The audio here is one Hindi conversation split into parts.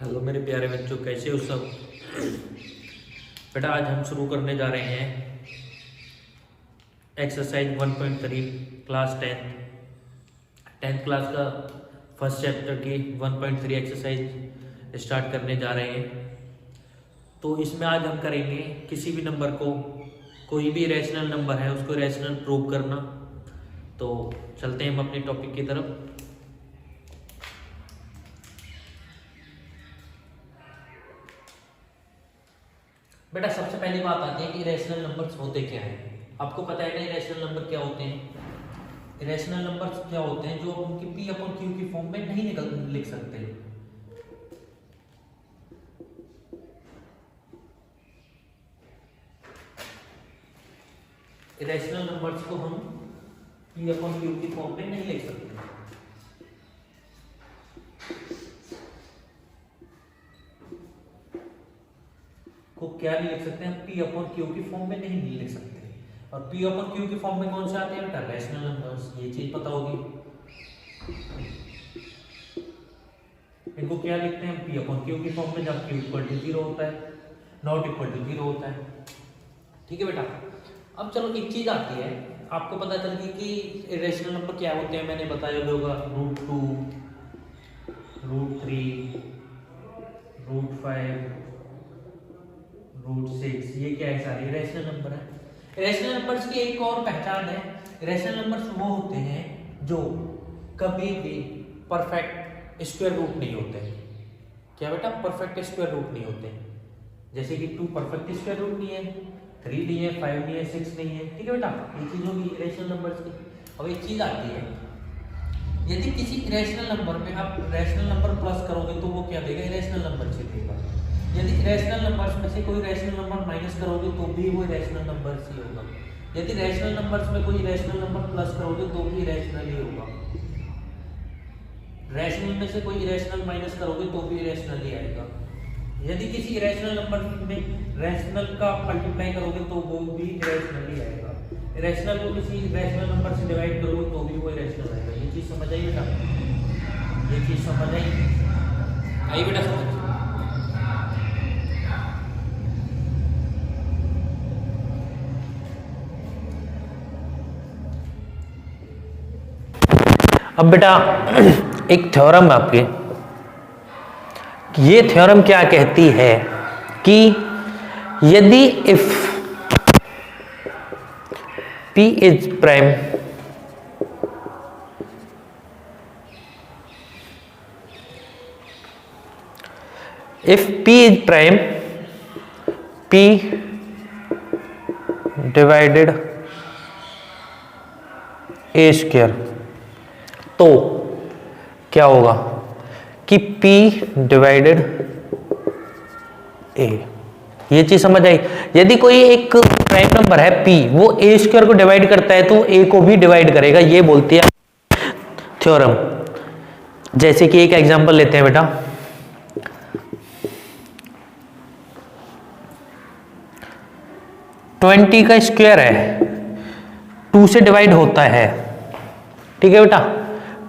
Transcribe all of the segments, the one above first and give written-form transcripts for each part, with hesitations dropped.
हेलो मेरे प्यारे बच्चों, कैसे हो सब। बेटा आज हम शुरू करने जा रहे हैं एक्सरसाइज 1.3 क्लास 10th क्लास का फर्स्ट चैप्टर की 1.3 एक्सरसाइज स्टार्ट करने जा रहे हैं। तो इसमें आज हम करेंगे किसी भी नंबर को, कोई भी रैशनल नंबर है उसको रैशनल प्रूव करना। तो चलते हैं हम अपने टॉपिक की तरफ। बेटा सबसे पहली बात आती है कि इरेशनल नंबर्स होते क्या हैं। आपको पता है ना इरेशनल नंबर क्या होते हैं। इरेशनल नंबर्स क्या होते हैं जो उनकी पी अपॉन क्यू की फॉर्म में नहीं लिख सकते। इरेशनल नंबर्स को हम पी अपॉन क्यू की फॉर्म में नहीं लिख सकते। को क्या नहीं लिख सकते, हम पी अपॉन क्यू की फॉर्म में नहीं लिख सकते। और पी अपॉन क्यू की फॉर्म में कौन से आते हैं बेटा, रैशनल नंबर्स। ये चीज पता होगी। इनको क्या लिखते हैं, पी अपॉन क्यू की फॉर्म में, जब क्यू इक्वल टू 0 होता है, नॉट इक्वल टू 0 होता है। ठीक है बेटा। अब चलो एक चीज आती है, आपको पता चल गई कि रैशनल नंबर क्या होते हैं। मैंने बताया होगा √2, √3, √5, √6, ये क्या है, सारे रैशनल नंबर है। रैशनल नंबर्स की एक और पहचान है, रैशनल नंबर्स वो होते हैं जो कभी भी परफेक्ट स्क्वायर रूट नहीं होते। क्या बेटा, परफेक्ट स्क्वायर रूट नहीं होते। जैसे कि 2 परफेक्ट स्क्वायर रूट नहीं है, 3 नहीं है, 5 नहीं है, 6 नहीं है। ठीक है बेटा, ये चीज होगी रैशनल नंबर्स की। अब एक चीज आती है, यदि किसी इरेशनल नंबर में आप रैशनल नंबर प्लस करोगे तो वो क्या देगा, इरेशनल नंबर से देगा। यदि रैशनल नंबर्स में से कोई रैशनल नंबर माइनस करोगे तो भी वो रैशनल नंबर ही होगा। यदि रैशनल नंबर्स में कोई रैशनल नंबर प्लस करोगे तो भी रैशनल ही होगा। रैशनल में से कोई इरेशनल माइनस करोगे तो भी इरेशनल ही आएगा। यदि किसी इरेशनल नंबर में रैशनल का मल्टीप्लाई करोगे तो वो भी इरेशनल ही आएगा। इरेशनल को किसी रैशनल नंबर से डिवाइड करोगे तो भी वो इरेशनल आएगा। ये चीज समझ आई बेटा, ये चीज समझ आई बेटा, समझ। अब बेटा एक थ्योरम है आपके, ये थ्योरम क्या कहती है कि यदि if P is prime if P is prime, P divided A square, तो क्या होगा कि P डिवाइडेड A। ये चीज समझ आई। यदि कोई एक प्राइम नंबर है P, वो A स्क्वायर को डिवाइड करता है तो A को भी डिवाइड करेगा, ये बोलती है थ्योरम। जैसे कि एक एग्जांपल लेते हैं बेटा, ट्वेंटी का स्क्वायर है, 2 से डिवाइड होता है। ठीक है बेटा,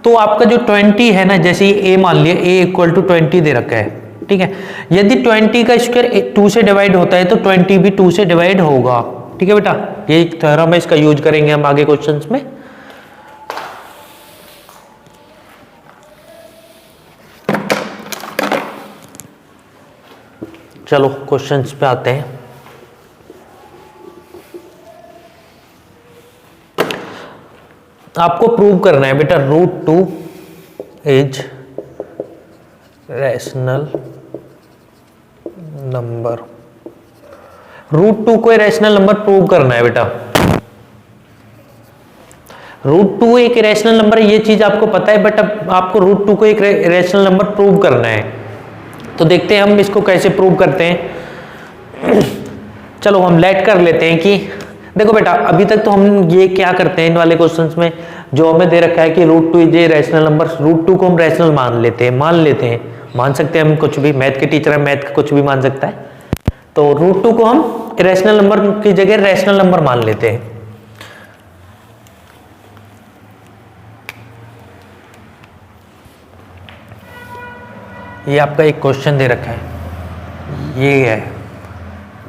तो आपका जो 20 है ना, जैसे a मान लिया, a इक्वल टू 20 दे रखा है। ठीक है, यदि 20 का स्क्वायर 2 से डिवाइड होता है तो 20 भी 2 से डिवाइड होगा। ठीक है बेटा, ये थ्योरम है, इसका यूज करेंगे हम आगे क्वेश्चंस में। चलो क्वेश्चंस पे आते हैं। आपको प्रूव करना है बेटा √2 इज रैशनल नंबर। √2 को रैशनल नंबर प्रूव करना है बेटा। √2 एक रैशनल नंबर है, ये चीज आपको पता है, बट अब आपको √2 को एक रैशनल नंबर प्रूव करना है। तो देखते हैं हम इसको कैसे प्रूव करते हैं। चलो हम लेट कर लेते हैं कि देखो बेटा, अभी तक तो हम ये क्या करते हैं इन वाले क्वेश्चंस में, जो हमें दे रखा है कि √2 इज ए रैशनल नंबर, √2 को हम रैशनल मान सकते हैं हम कुछ भी। मैथ के टीचर है, मैथ का कुछ भी मान सकता है। तो √2 को हम रैशनल नंबर की जगह रैशनल नंबर मान लेते हैं। ये आपका एक क्वेश्चन दे रखा है, ये है,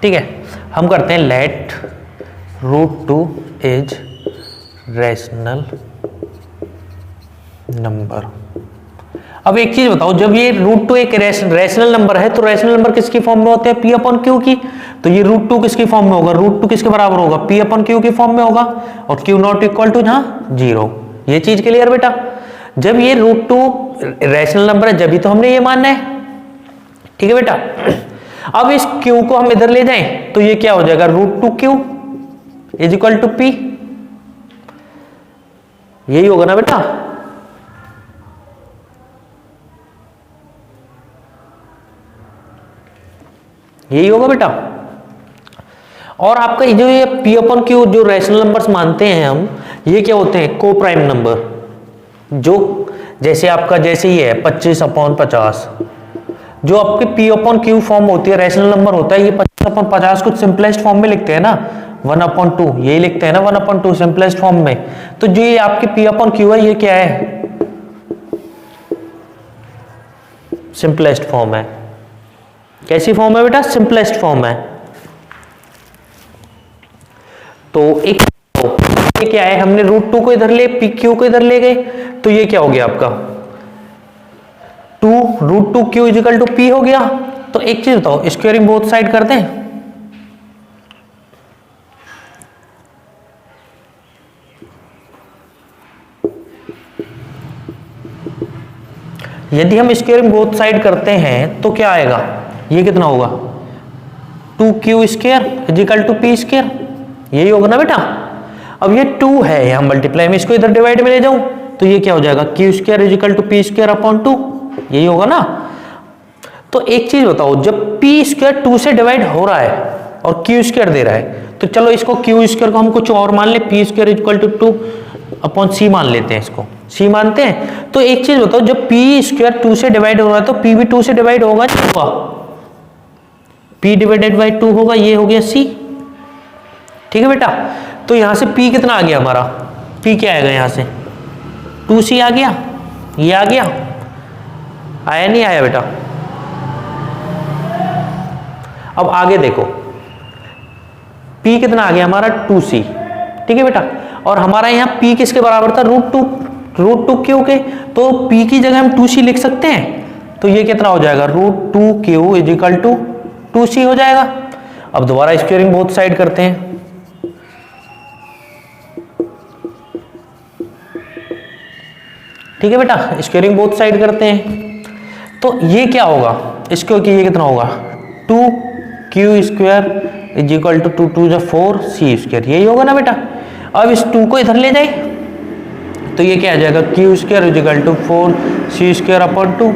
ठीक है। हम करते हैं लेट √2 इज रैशनल नंबर। अब एक चीज बताओ, जब ये √2 एक रैशनल नंबर है तो रैशनल नंबर किसकी फॉर्म में होते हैं? P अपॉन Q की। तो ये √2 किसकी फॉर्म में होगा? √2 किसके बराबर होगा? P अपॉन Q की फॉर्म में होगा, और Q नॉट इक्वल टू यहाँ 0। ये चीज क्लियर बेटा? जब ये √2 रैशनल नंबर है जब तो हमने ये मानना है, ठीक है बेटा। अब इस Q को हम इधर ले जाएं तो ये क्या हो जाएगा? √2Q is equal to P, यही होगा ना बेटा? यही होगा बेटा। और आपका जो ये P अपॉन Q जो रैशनल नंबर्स मानते हैं हम, ये क्या होते हैं? को प्राइम नंबर। जो जैसे आपका जैसे ही है 25/50, जो आपके P अपॉन Q फॉर्म होती है रैशनल नंबर होता है, ये 25/50 कुछ सिंपलेस्ट फॉर्म में लिखते हैं ना, 1/2 यही लिखते हैं ना, 1/2 सिंपलेस्ट फॉर्म में। तो जो ये आपके P अपॉन Q है, ये क्या है? सिंपलेस्ट फॉर्म है। कैसी फॉर्म है बेटा? सिंपलेस्ट फॉर्म है। तो एक ये क्या है? हमने √2 को इधर ले, PQ को इधर ले गए, तो ये क्या हो गया आपका? 2 √2Q is equal to P हो गया। तो एक चीज बताओ, स्क्वायरिंग बोथ साइड करते हैं। यदि हम स्क्वायरिंग बोथ साइड करते हैं तो क्या आएगा? ये कितना होगा? 2Q square is equal to P square, यही होगा ना बेटा? अब ये 2 है यहाँ मल्टीप्लाई में, इसको इधर डिवाइड में ले जाऊं तो ये क्या हो जाएगा? Q square is equal to P square upon 2, यही होगा ना? तो एक चीज बताओ, जब P स्क्वायर 2 से डिवाइड हो रहा है और Q स्क्वायर दे रहा है, तो चलो इसको Q स्क्वायर को हम कुछ और मान ले, P square is equal to 2 upon C मान लेते हैं, इसको C मानते हैं। तो एक चीज बताओ, जब P स्क्वायर 2 से डिवाइड हो रहा है तो P भी 2 से डिवाइड होगा, P डिवाइडेड बाई 2 होगा, ये हो गया C, ठीक है बेटा? तो यहां से P कितना आ गया हमारा? P क्या आएगा यहां से? 2C आ गया, ये आ गया, आया नहीं आया बेटा? अब आगे देखो, P कितना आ गया हमारा? 2C, ठीक है बेटा? और हमारा यहाँ P किसके बराबर था? √2Q के, तो P की जगह हम 2C लिख सकते हैं। तो ये कितना हो जाएगा? √2Q is equal to 2C हो जाएगा। अब दोबारा स्क्वायरिंग बोथ साइड करते हैं। ठीक है बेटा, स्क्वायरिंग बोथ साइड करते हैं। तो ये क्या होगा? इसको कि ये कितना होगा? 2Q square is equal to 2 2 4 C square, यही होगा ना बेटा? अब इस 2 को इधर ले जाए तो ये क्या आ जाएगा? Q square is equal to 4 C square upon 2,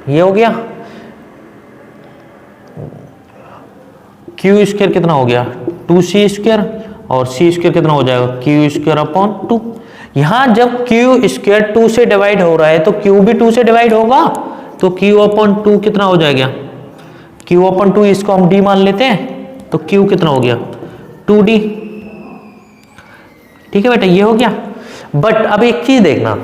ये हो गया। Q स्क्वायर कितना हो गया? 2C स्क्वायर, और C स्क्वायर कितना हो जाएगा? Q square upon 2। यहां जब Q स्क्वायर 2 से डिवाइड हो रहा है तो Q भी 2 से डिवाइड होगा, तो Q अपॉन 2 कितना हो जाएगा? Q अपॉन 2, इसको हम D मान लेते हैं, तो Q कितना हो गया? 2D, ठीक है बेटा? ये हो गया। बट अब एक चीज देखना,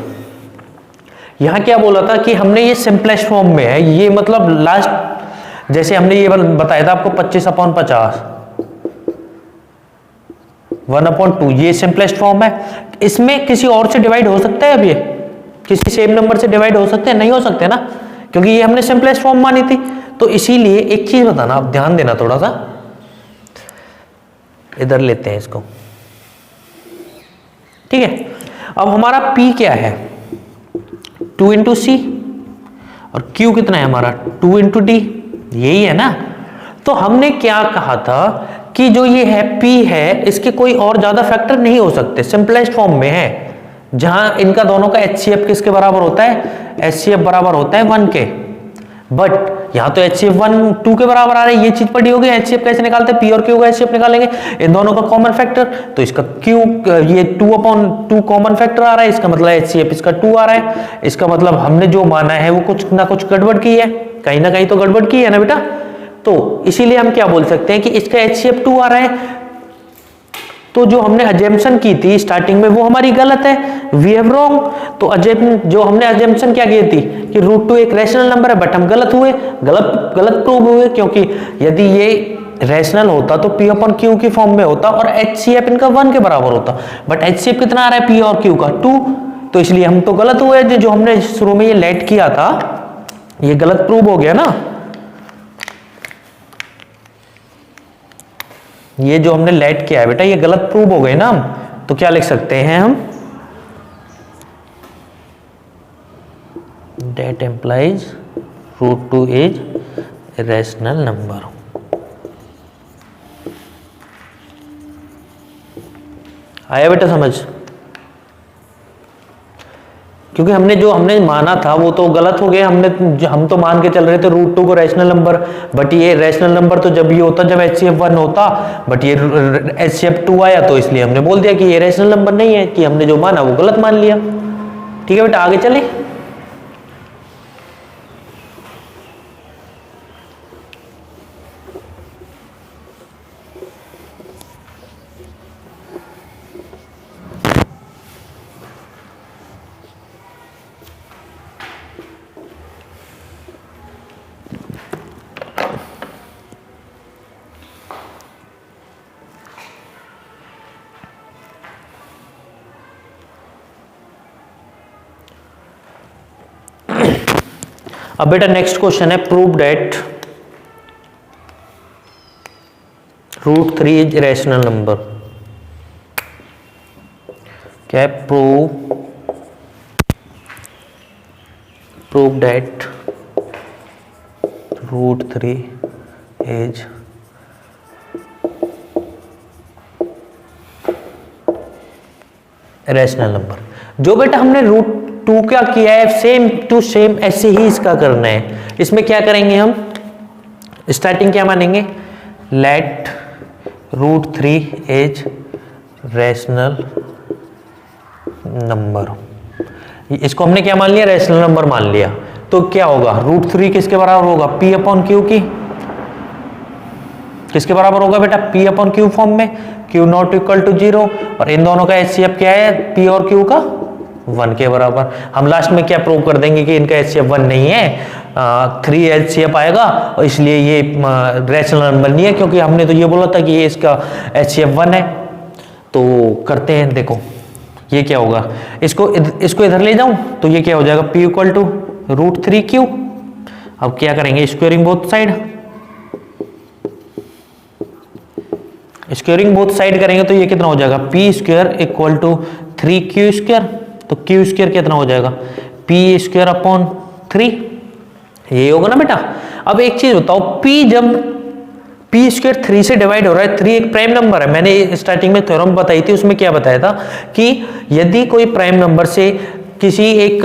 यहां क्या बोला था कि हमने ये सिंपलेस्ट फॉर्म में है, ये मतलब लास्ट जैसे हमने ये बताया था आपको 25/50 1/2, ये सिंपलेस्ट फॉर्म है। इसमें किसी और से डिवाइड हो सकता है? अब ये किसी सेम नंबर से डिवाइड हो सकते हैं? नहीं हो सकते ना, क्योंकि ये हमने सिंपलेस्ट फॉर्म मानी थी। तो इसीलिए एक चीज बताना, आप ध्यान देना थोड़ा सा, इधर लेते हैं इसको, ठीक है? अब हमारा P क्या है? 2 इंटू C, और Q कितना है हमारा? 2 इंटू D, यही है ना? तो हमने क्या कहा था कि जो ये है P है, इसके कोई और ज्यादा फैक्टर नहीं हो सकते, सिंपलेस्ट फॉर्म में है, जहां इनका दोनों का HCF किसके बराबर होता है? HCF बराबर होता है 1 के। बट यहां तो HCF 1 2 के बराबर आ रहा है, ये चीज पड़ी होगी। HCF कैसे निकालते हैं? P और Q का HCF निकालेंगे, इन दोनों का कॉमन फैक्टर, तो इसका Q ये 2/2 कॉमन फैक्टर आ रहा है, इसका मतलब HCF इसका 2 आ रहा है। इसका मतलब हमने जो माना है वो कुछ ना कुछ गड़बड़ की है, कहीं ना कहीं तो गड़बड़ की है ना बेटा? तो इसीलिए हम क्या बोल सकते हैं कि इसका HCF 2 आ रहा है, तो जो हमने अजम्पशन की थी स्टार्टिंग में वो हमारी गलत है, वी हैव रॉन्ग। तो जो हमने अजम्पशन क्या की थी कि √2 एक रैशनल नंबर है, बट हम गलत हुए, गलत प्रूव हुए, क्योंकि यदि ये रैशनल होता तो P अपन Q की फॉर्म में होता और HCF इनका 1 के बराबर होता, बट HCF कितना आ रहा है P और Q का 2, तो इसलिए हम तो गलत हुए। जो हमने शुरू में ये लेट किया था ये गलत प्रूव हो गया ना, ये जो हमने लेट किया है बेटा ये गलत प्रूव हो गए ना हम, तो क्या लिख सकते हैं हम, that implies √2 is rational number. आया बेटा समझ? क्योंकि हमने माना था वो तो गलत हो गया, हम तो मान के चल रहे थे √2 को रैशनल नंबर, बट ये रैशनल नंबर तो जब ये होता जब HCF 1 होता, बट ये HCF 2 आया, तो इसलिए हमने बोल दिया कि ये रैशनल नंबर नहीं है, कि हमने जो माना वो गलत मान लिया। ठीक है बेटा, आगे चले। अब बेटा नेक्स्ट क्वेश्चन है, prove that √3 is rational number. क्या है? Prove that √3 is rational number. जो बेटा हमने √2 क्या किया है, सेम टू सेम ऐसे ही इसका करना है। इसमें क्या करेंगे हम, स्टार्टिंग क्या मानेंगे, लेट √3 इज रैशनल नंबर। इसको हमने क्या मान लिया, रैशनल नंबर मान लिया। तो क्या होगा, √3 किसके बराबर होगा, P अपॉन Q की, किसके बराबर होगा बेटा, P अपॉन Q फॉर्म में, Q नॉट इक्वल टू 0, और इन दोनों का HCF क्या है, P और Q का 1 के बराबर। हम लास्ट में क्या प्रूव कर देंगे कि इनका HCF 1 नहीं है, 3 HCF आएगा, और इसलिए ये रैशनल नंबर नहीं है, क्योंकि हमने तो ये बोला था कि ये इसका HCF 1 है। तो करते हैं, देखो ये क्या होगा, इसको इधर ले जाऊं तो ये क्या हो जाएगा, P इक्वल टू √3Q। अब क्या करेंगे, squaring both side, squaring both side करेंगे तो ये कितना हो जाएगा, P square equal to 3Q square. तो Q स्क्वायर कितना हो जाएगा, P स्क्वायर अपॉन 3, ये होगा ना बेटा। अब एक चीज बताओ, P जब P स्क्वायर 3 से डिवाइड हो रहा है, 3 एक प्राइम नंबर है, मैंने स्टार्टिंग में थ्योरम बताई थी, उसमें क्या बताया था कि यदि कोई प्राइम नंबर से किसी एक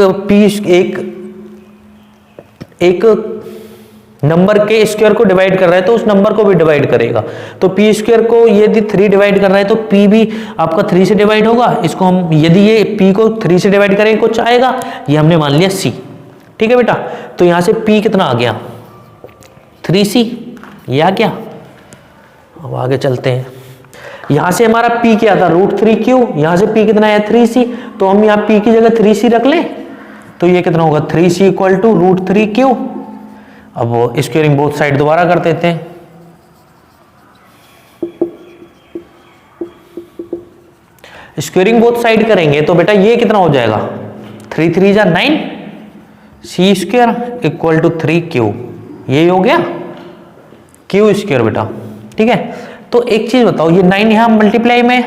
नंबर के स्क्वायर को डिवाइड कर रहा है तो उस नंबर को भी डिवाइड करेगा। तो P स्क्वायर को यदि 3 डिवाइड कर रहा है तो P भी आपका 3 से डिवाइड होगा। इसको हम यदि ये P को 3 से डिवाइड करेंगे कुछ आएगा, ये हमने मान लिया C। ठीक है बेटा, तो यहां से P कितना आ गया, 3C, ये आ गया। अब आगे चलते हैं, यहां से हमारा P क्या था, √3Q, यहां से P कितना है, 3C। तो हम यहाँ P की जगह 3C रख लें, तो ये कितना होगा, 3C इक्वल टू √3Q। अब स्क्वेयरिंग बोथ साइड दोबारा कर देते हैं, स्क्वेयरिंग बोथ साइड करेंगे तो बेटा ये कितना हो जाएगा, 3 3 जा 9, C square equal to 3Q, ये हो गया Q स्क्वायर बेटा। ठीक है, तो एक चीज बताओ, ये 9 यहां मल्टीप्लाई में,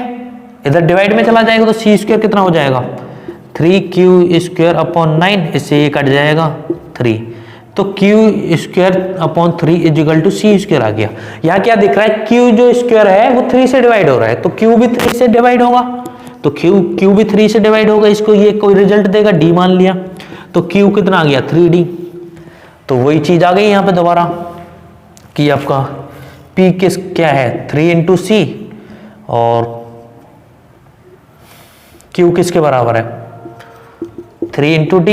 इधर डिवाइड में चला जाएगा तो C स्क्वायर कितना हो जाएगा, 3Q स्क्वायर अपॉन 9, इससे ये कट जाएगा 3, तो Q square upon 3 is equal to C square आ गया। यहाँ क्या दिख रहा है, Q जो स्क्वायर है वो 3 से डिवाइड हो रहा है, तो Q भी 3 से डिवाइड होगा, तो Q भी 3 से डिवाइड होगा, इसको ये कोई रिजल्ट देगा, D मान लिया, तो Q कितना आ गया, 3D। तो वही चीज आ गई यहाँ पे दोबारा कि आपका P क्या है, 3 इंटू C, और Q किसके बराबर है, 3 इंटू D।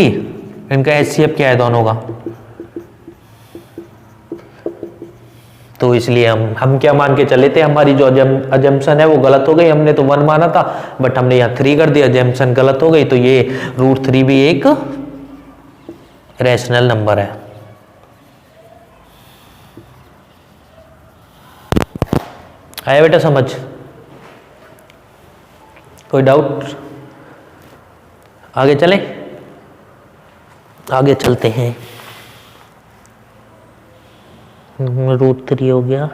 इनका HCF क्या है दोनों का, तो इसलिए हम क्या मान के चले थे, हमारी जो अजम्पशन है वो गलत हो गई। हमने तो 1 माना था, बट हमने यहाँ 3 कर दिया, अजम्पशन गलत हो गई। तो ये √3 भी एक रैशनल नंबर है। आया बेटा समझ? कोई डाउट? आगे चलें? आगे चलते हैं। √3 हो गया।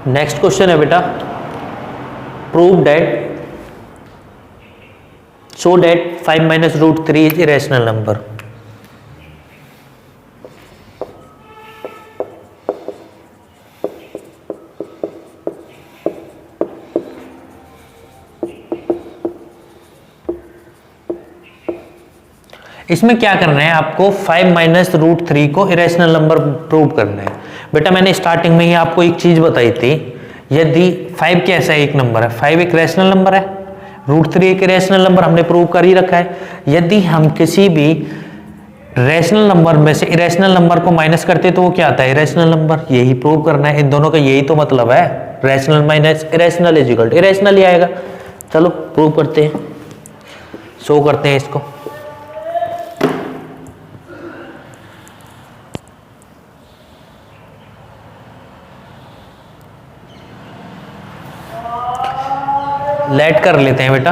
नेक्स्ट क्वेश्चन है बेटा, prove that show that 5 - √3 is irrational number. इसमें क्या करना है आपको, 5 - √3 को इरेशनल नंबर प्रूव करना है। बेटा मैंने स्टार्टिंग में ही आपको एक चीज बताई थी, यदि 5 कैसा एक नंबर है, 5 एक रैशनल नंबर है, √3 एक रैशनल नंबर हमने प्रूव कर ही रखा है। यदि हम किसी भी रैशनल नंबर में से इरेशनल नंबर को माइनस करते तो वो क्या आता है, इरेशनल नंबर। यही प्रूव करना है, इन दोनों का यही तो मतलब है, rational minus irrational is equal to irrational ही आएगा। चलो प्रूव करते हैं, शो करते हैं इसको। लेट कर लेते हैं बेटा,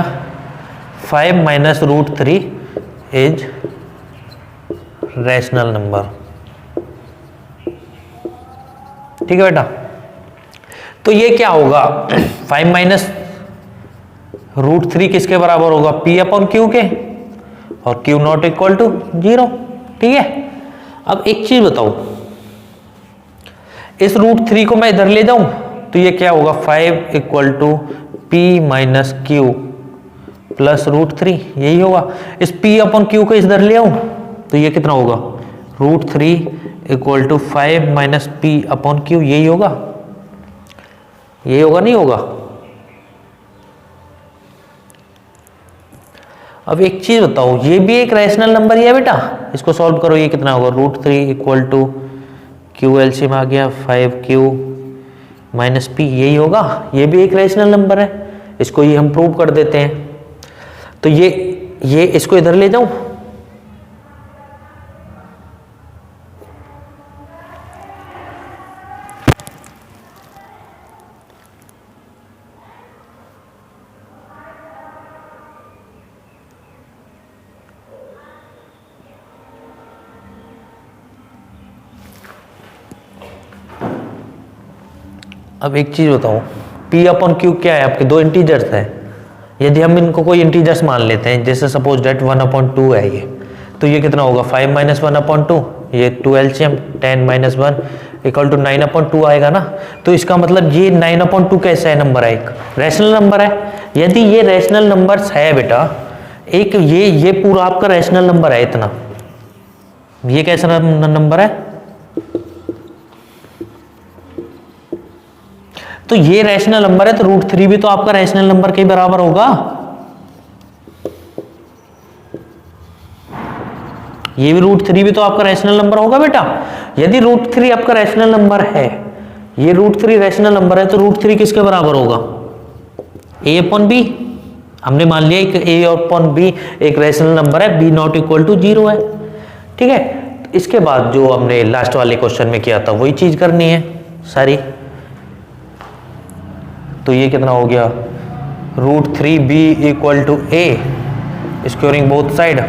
5 - √3 इज रैशनल नंबर। ठीक है बेटा, तो ये क्या होगा, 5 - √3 किसके बराबर होगा, P/Q के, और Q0 = 0। ठीक है, अब एक चीज बताओ, इस √3 को मैं इधर ले जाऊं तो ये क्या होगा, 5 = P - Q प्लस √3, यही होगा। इस P/Q को इधर ले आऊं तो ये कितना होगा, √3 = 5 - P/Q, यही होगा, यही होगा नहीं होगा। अब एक चीज बताओ, ये भी एक रैशनल नंबर ही है बेटा, इसको सॉल्व करो, ये कितना होगा, √3 = Q LCM आ गया 5Q - P, यही होगा, ये भी एक रैशनल नंबर है, इसको ये हम प्रूव कर देते हैं। तो ये इसको इधर ले जाऊं, अब एक चीज बताओ, P/Q क्या है, आपके दो इंटीजर्स है। यदि हम इनको कोई इंटीजर्स मान लेते हैं, जैसे सपोज डेट 1/2 है ये, तो ये कितना होगा, 5 - 1/2, ये 2 LCM 10 - 1 = 9/2 आएगा ना। तो इसका मतलब ये 9/2 कैसा है नंबर है, एक रैशनल नंबर है। यदि ये रैशनल नंबर्स है बेटा, एक ये पूरा आपका रैशनल नंबर है इतना, ये कैसा नंबर है, तो ये रैशनल नंबर है, तो √3 भी तो आपका रैशनल नंबर के बराबर होगा। ये भी √3 भी तो आपका रैशनल नंबर होगा बेटा। यदि √3 आपका रैशनल नंबर है, ये √3 रैशनल नंबर है, तो √3 किसके बराबर होगा? a/b। हमने मान लिया एक a/b एक रैशनल नंबर है, b नॉट इक्वल टू 0 है। ठीक है, इसके बाद जो हमने लास्ट वाले क्वेश्चन में किया था वही चीज करनी है सारी। तो ये कितना हो गया? √3b equal to a, squaring both side,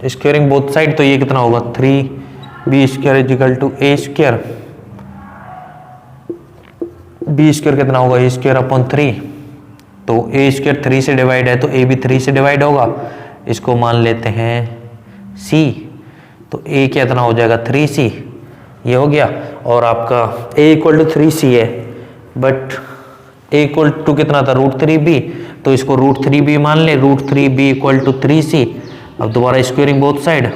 squaring both side. तो ये कितना होगा? 3b square equal to a square. b square कितना होगा? a square upon 3। तो a स्क्वायर 3 से डिवाइड है, तो a भी 3 से डिवाइड होगा। इसको मान लेते हैं c, तो a कितना हो जाएगा? 3c। ये हो गया। और आपका a इक्वल टू 3c है, बट a इक्वल टू कितना था? √3b। तो इसको √3b मान ले, √3b इक्वल टू 3c। अब दोबारा squaring both side,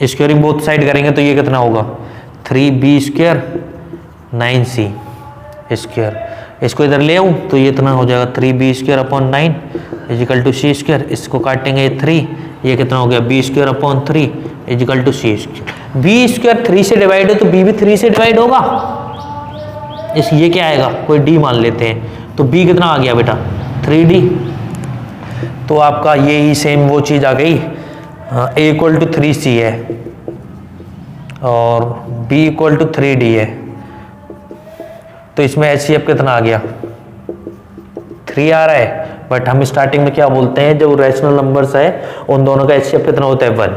squaring both side करेंगे तो ये कितना होगा? 3b square 9c square. इसको इधर ले आऊँ तो ये इतना हो जाएगा 3b square upon 9 equal to c square. इसको काटेंगे 3, ये कितना हो गया? b square upon 3 equal to c square. b square 3 से डिवाइड है, तो b भी 3 से डिवाइड होगा। इस ये क्या आएगा? कोई d मान लेते हैं, तो b कितना आ गया बेटा? 3d। तो आपका ये ही सेम वो चीज आ गई। a इक्वल टू 3c है और b इक्वल टू 3d है। तो इसमें HCF कितना आ गया? 3 आ रहा है। बट हम स्टार्टिंग में क्या बोलते हैं, जो रैशनल नंबर्स है उन दोनों का HCF कितना होता है? 1,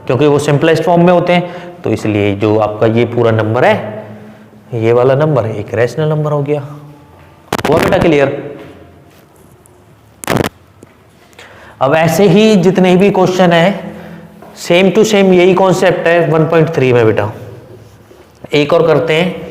क्योंकि वो सिंपलेस्ट फॉर्म में होते हैं। तो इसलिए जो आपका ये पूरा नंबर है, ये वाला नंबर एक रैशनल नंबर हो गया। हुआ बेटा क्लियर? अब ऐसे ही जितने भी क्वेश्चन है सेम टू सेम यही कॉन्सेप्ट है 1.3 में बेटा। एक और करते हैं।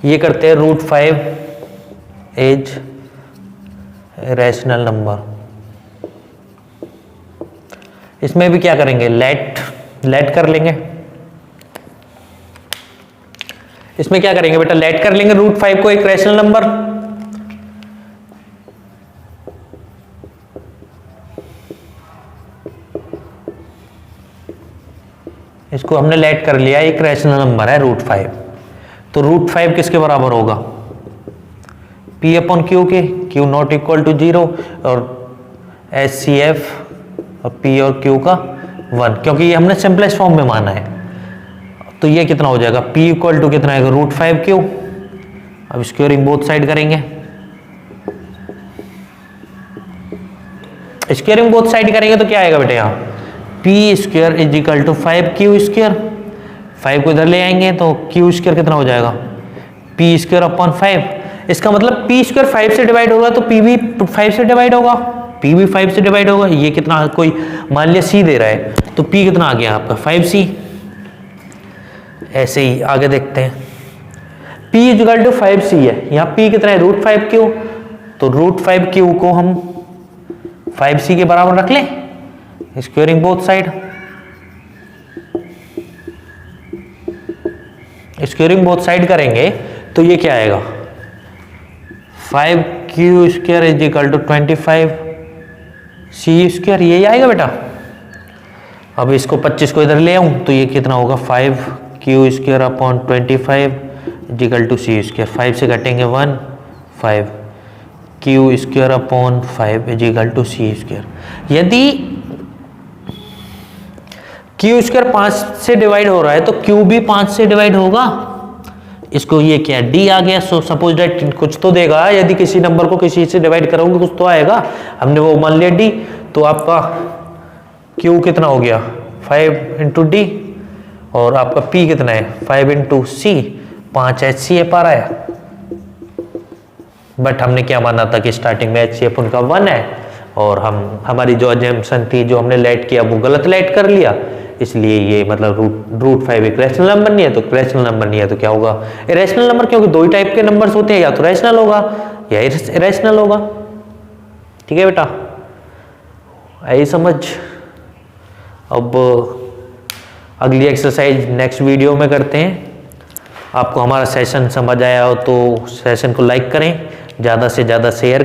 ये करते हैं √5 एज रैशनल नंबर। इसमें भी क्या करेंगे? लेट कर लेंगे। इसमें क्या करेंगे बेटा? लेट कर लेंगे √5 को एक रैशनल नंबर। इसको हमने लेट कर लिया, एक रैशनल नंबर है √5। तो √5 किसके बराबर होगा? P अपॉन Q के, Q नॉट इक्वल टू 0 और HCF और P और Q का 1, क्योंकि ये हमने सिंपलेस्ट फॉर्म में माना है। तो ये कितना हो जाएगा? P इक्वल टू कितना आएगा? √5Q। अब स्क्वायरिंग बोथ साइड करेंगे। स्क्वायरिंग बोथ साइड करेंगे तो क्या आएगा बेटे? यहाँ P square is equal to 5Q square. 5 को इधर ले आएंगे तो Q स्क्वायर कितना हो जाएगा? P square upon 5। इसका मतलब P स्क्वायर 5 से डिवाइड होगा तो P भी 5 से डिवाइड होगा, P भी 5 से डिवाइड होगा। ये कितना, कोई मान लिया C दे रहा है, तो P कितना आ गया आपका? 5C। ऐसे ही आगे देखते हैं। P इक्वल टू 5C है, यहाँ P कितना है? √5Q। तो √5Q को हम 5C के बराबर रख लें, squaring both side. Squaring both side करेंगे तो ये क्या आएगा? 5Q square is equal to 25C square. यही आएगा बेटा। अब इसको 25 को इधर ले आऊं तो ये कितना होगा? 5Q square upon 25 is equal to C square. 5 से घटेंगे 1, 5Q square upon 5 is equal to C square. यदि Q स्क्वायर 5 से डिवाइड हो रहा है तो Q भी 5 से डिवाइड होगा। इसको ये क्या D आ गया। सो सपोज दैट कुछ तो देगा, यदि किसी नंबर को किसी से डिवाइड करोगे कुछ तो आएगा। हमने वो मान लिया D, तो आपका Q कितना हो गया? 5 इंटू D और आपका P कितना है? 5 इंटू C। 5 HCF आ रहा है। बट हमने क्या माना था कि स्टार्टिंग में HCF उनका 1 है, और हमारी जो अजम्पशन थी, जो हमने लेट किया, वो गलत लेट कर लिया, इसलिए ये मतलब रूट 5 एक रैशनल नंबर नहीं है। तो रैशनल नंबर नहीं है तो क्या होगा, इरेशनल नंबर, क्योंकि दो ही टाइप के नंबर्स होते हैं, या तो रैशनल होगा या इरेशनल होगा। ठीक है बेटा, आई समझ। अब अगली एक्सरसाइज नेक्स्ट वीडियो में करते हैं। आपको हमारा सेशन समझ आया हो तो सेशन को लाइक करें, ज़्यादा से ज़्यादा शेयर